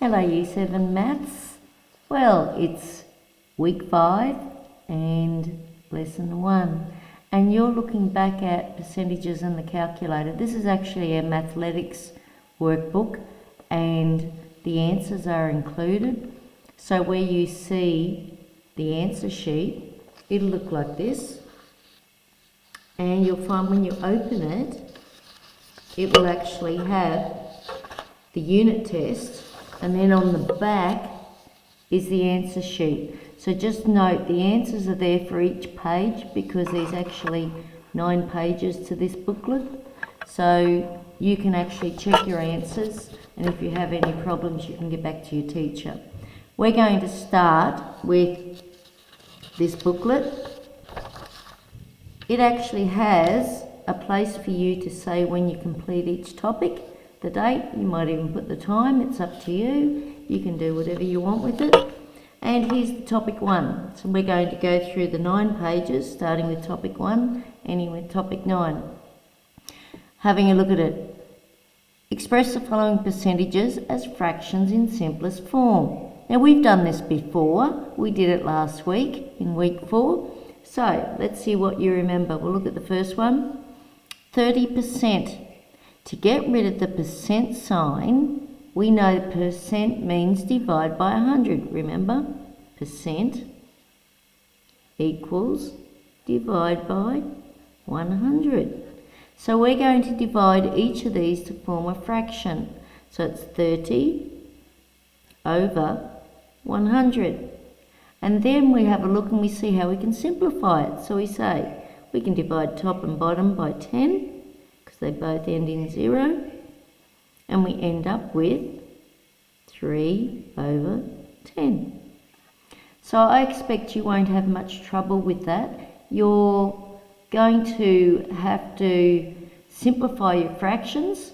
Hello Year 7 Maths. Well, it's week 5 and lesson 1 and you're looking back at percentages in the calculator. This is actually a mathematics workbook and the answers are included. So where you see the answer sheet, it'll look like this, and you'll find when you open it, it will actually have the unit test, and then on the back is the answer sheet. So just note the answers are there for each page because there's actually 9 pages to this booklet. So you can actually check your answers, and if you have any problems you can get back to your teacher. We're going to start with this booklet. It actually has a place for you to say when you complete each topic, the date, you might even put the time, it's up to you. You can do whatever you want with it. And here's the topic 1. So we're going to go through the 9 pages, starting with topic 1, ending with topic 9. Having a look at it. Express the following percentages as fractions in simplest form. Now we've done this before. We did it last week in week 4. So let's see what you remember. We'll look at the first one. 30%. To get rid of the percent sign, we know percent means divide by 100. Remember? Percent equals divide by 100. So we're going to divide each of these to form a fraction. So it's 30 over 100. And then we have a look and we see how we can simplify it. So we say we can divide top and bottom by 10 because they both end in 0. And we end up with 3 over 10. So I expect you won't have much trouble with that. You're going to have to simplify your fractions.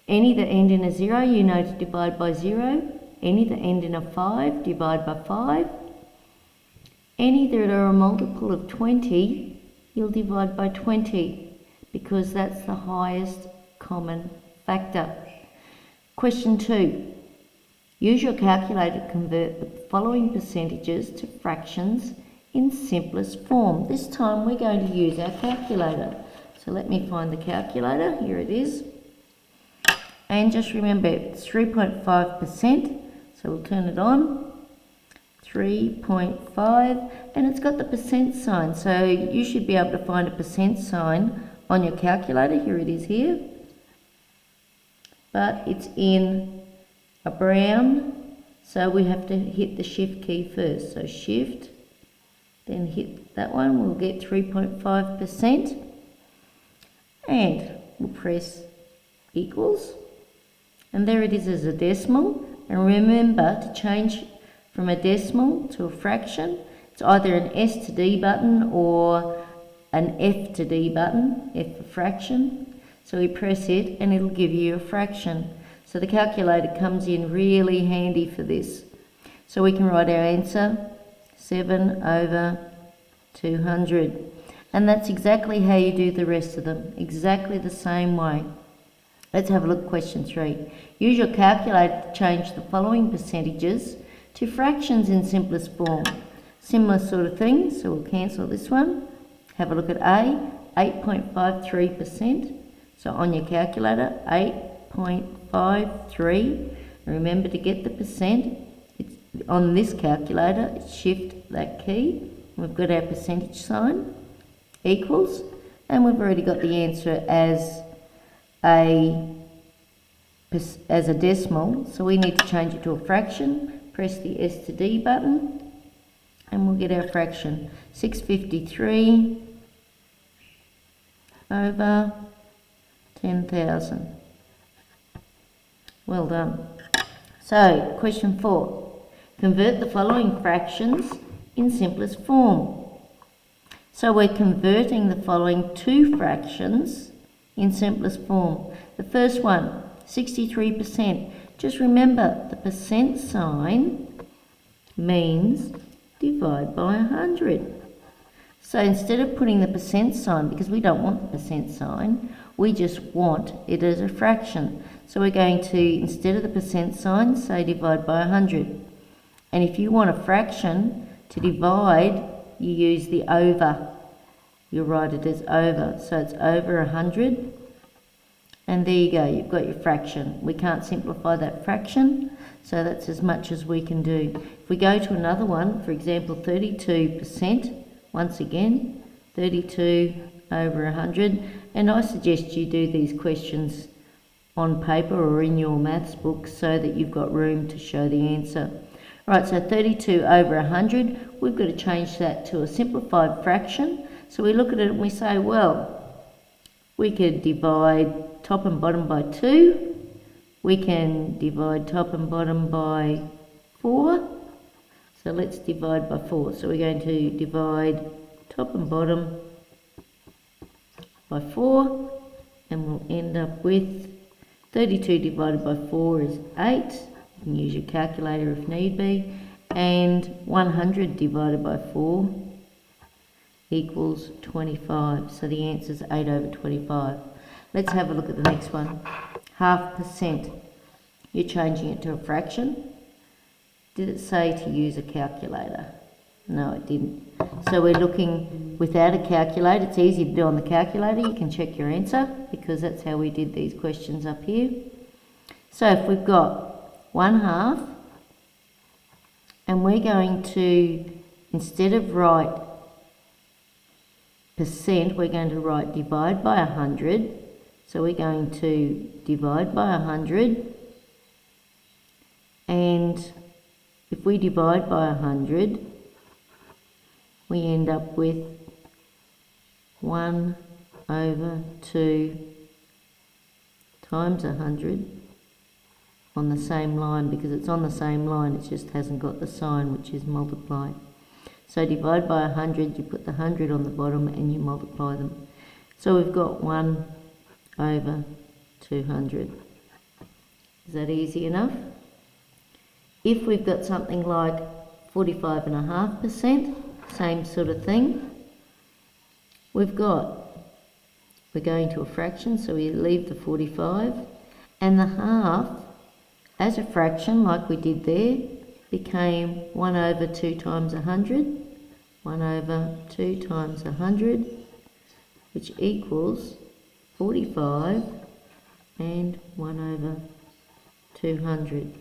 Any that end in a 0, you know to divide by 0. Any that end in a 5, divide by 5. Any that are a multiple of 20, you'll divide by 20 because that's the highest common factor. Question 2. Use your calculator to convert the following percentages to fractions in simplest form. This time we're going to use our calculator. So let me find the calculator. Here it is. And just remember it's 3.5%. So we'll turn it on. 3.5, and it's got the percent sign. So you should be able to find a percent sign on your calculator. Here it is here. But it's in a brown, so we have to hit the shift key first. So shift, then hit that one. We'll get 3.5%. And we'll press equals. And there it is as a decimal. And remember to change from a decimal to a fraction. It's either an S to D button or an F to D button, F for fraction. So we press it and it'll give you a fraction. So the calculator comes in really handy for this. So we can write our answer, 7 over 200. And that's exactly how you do the rest of them, exactly the same way. Let's have a look at question 3. Use your calculator to change the following percentages to fractions in simplest form. Similar sort of thing, so we'll cancel this one. Have a look at A, 8.53%. So on your calculator, 8.53. Remember to get the percent. It's on this calculator, shift that key. We've got our percentage sign, equals, and we've already got the answer as a decimal, so we need to change it to a fraction. Press the S to D button and we'll get our fraction, 653 over 10,000. Well done. So question 4, convert the following fractions in simplest form. So we're converting the following 2 fractions in simplest form. The first one, 63%. Just remember the percent sign means divide by 100. So instead of putting the percent sign, because we don't want the percent sign, we just want it as a fraction. So we're going to, instead of the percent sign, say divide by 100. And if you want a fraction to divide, you use the over. You write it as over. So it's over 100. And there you go, you've got your fraction. We can't simplify that fraction, so that's as much as we can do. If we go to another one, for example, 32%, once again, 32 over 100. And I suggest you do these questions on paper or in your maths book so that you've got room to show the answer. Right, so 32 over 100, we've got to change that to a simplified fraction. So we look at it and we say, well, we could divide top and bottom by 2. We can divide top and bottom by 4. So let's divide by 4. So we're going to divide top and bottom by 4, and we'll end up with 32 divided by 4 is 8. You can use your calculator if need be. And 100 divided by 4 equals 25. So the answer is 8 over 25. Let's have a look at the next one. 0.5%. You're changing it to a fraction. Did it say to use a calculator? No, it didn't. So we're looking without a calculator. It's easy to do on the calculator. You can check your answer because that's how we did these questions up here. So if we've got 1/2, and we're going to, instead of write percent, we're going to write divide by 100. So we're going to divide by 100. And if we divide by 100, we end up with 1 over 2 times 100 on the same line, because it's on the same line, it just hasn't got the sign, which is multiply. So divide by 100, you put the 100 on the bottom and you multiply them. So we've got 1 over 200. Is that easy enough? If we've got something like 45.5%, same sort of thing. We're going to a fraction, so we leave the 45, and the half, as a fraction, like we did there, became 1 over 2 times 100, 1 over 2 times 100, which equals 45 and 1 over 200.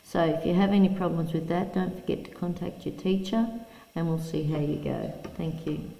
So if you have any problems with that, don't forget to contact your teacher and we'll see how you go. Thank you.